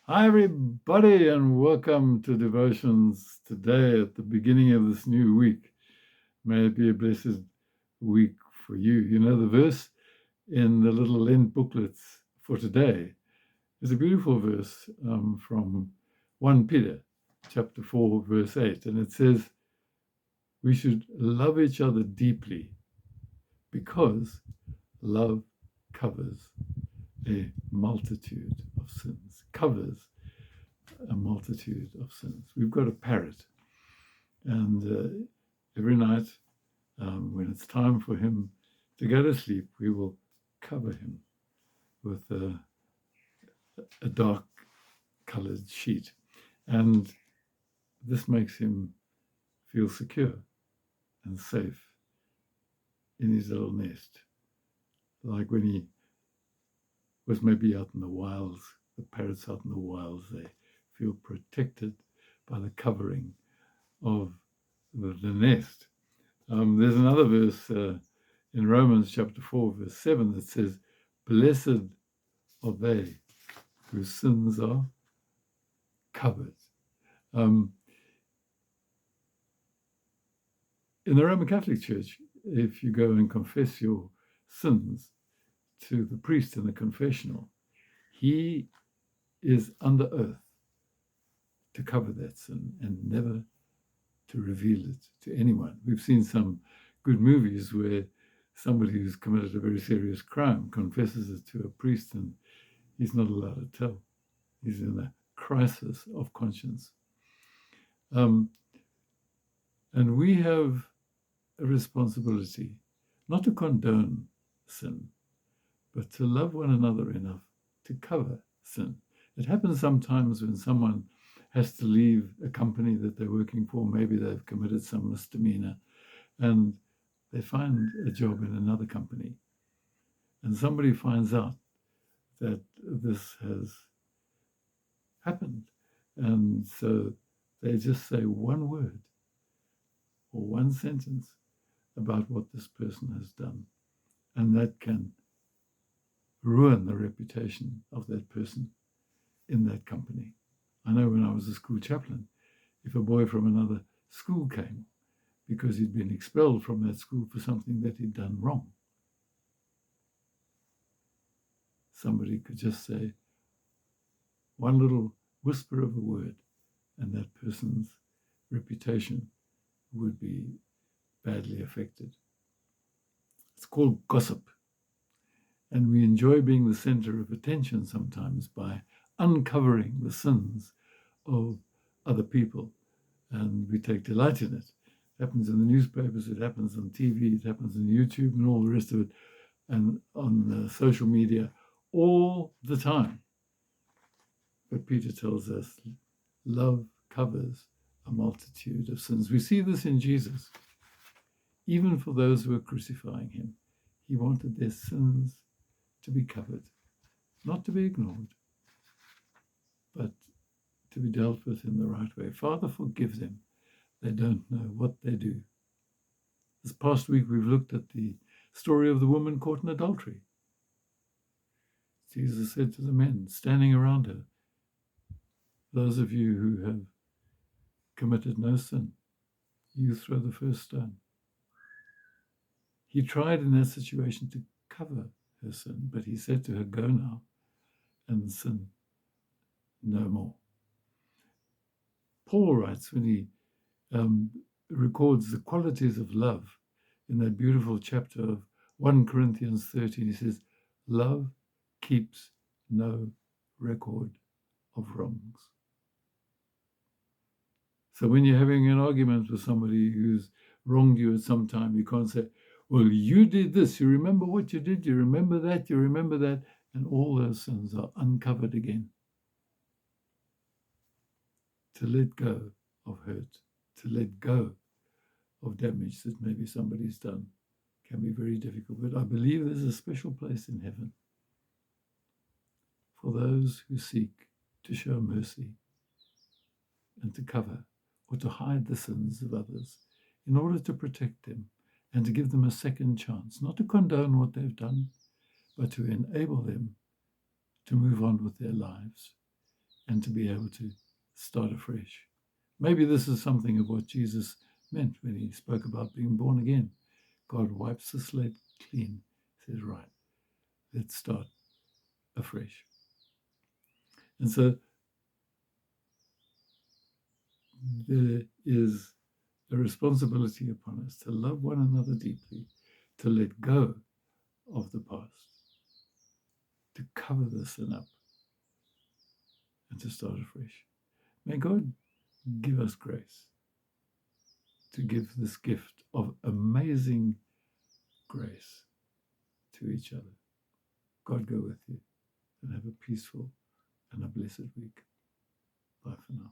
Hi, everybody, and welcome to Devotions today at the beginning of this new week. May it be a blessed week for you. You know, the verse in the little Lent booklets for today is a beautiful verse from 1 Peter chapter 4, verse 8. And it says, we should love each other deeply because love covers a multitude of sins. Covers a multitude of sins. We've got a parrot, and every night when it's time for him to go to sleep, we will cover him with a dark colored sheet. And this makes him feel secure and safe in his little nest. Like when he was maybe out in the wilds, the parrots out in the wilds, they feel protected by the covering of the nest. There's another verse in Romans chapter 4, verse 7 that says, blessed are they whose sins are covered. In the Roman Catholic Church, if you go and confess your sins to the priest in the confessional, he is under oath to cover that sin and never to reveal it to anyone. We've seen some good movies where somebody who's committed a very serious crime confesses it to a priest and he's not allowed to tell. He's in a crisis of conscience. And we have a responsibility not to condone sin, but to love one another enough to cover sin. It happens sometimes when someone has to leave a company that they're working for. Maybe they've committed some misdemeanor and they find a job in another company. And somebody finds out that this has happened. And so they just say one word or one sentence about what this person has done. And that can ruin the reputation of that person in that company. I know when I was a school chaplain, if a boy from another school came because he'd been expelled from that school for something that he'd done wrong, somebody could just say one little whisper of a word and that person's reputation would be badly affected. It's called gossip. And we enjoy being the center of attention sometimes by uncovering the sins of other people. And we take delight in it. It happens in the newspapers, it happens on TV, it happens on YouTube and all the rest of it, and on social media all the time. But Peter tells us love covers a multitude of sins. We see this in Jesus. Even for those who are crucifying him, he wanted their sins to be covered, not to be ignored, but to be dealt with in the right way. Father, forgive them. They don't know what they do. This past week, we've looked at the story of the woman caught in adultery. Jesus said to the men standing around her, those of you who have committed no sin, you throw the first stone. He tried in that situation to cover her sin, but he said to her, go now and sin no more. Paul writes when he records the qualities of love in that beautiful chapter of 1 Corinthians 13, he says, love keeps no record of wrongs. So when you're having an argument with somebody who's wronged you at some time, you can't say, well, you did this, you remember what you did, you remember that, and all those sins are uncovered again. To let go of hurt, to let go of damage that maybe somebody's done can be very difficult. But I believe there's a special place in heaven for those who seek to show mercy and to cover or to hide the sins of others in order to protect them and to give them a second chance, not to condone what they've done, but to enable them to move on with their lives and to be able to start afresh. Maybe this is something of what Jesus meant when he spoke about being born again. God wipes the slate clean, says, right, let's start afresh. And so there is a responsibility upon us to love one another deeply, to let go of the past, to cover the sin up, and to start afresh. May God give us grace to give this gift of amazing grace to each other. God go with you and have a peaceful and a blessed week. Bye for now.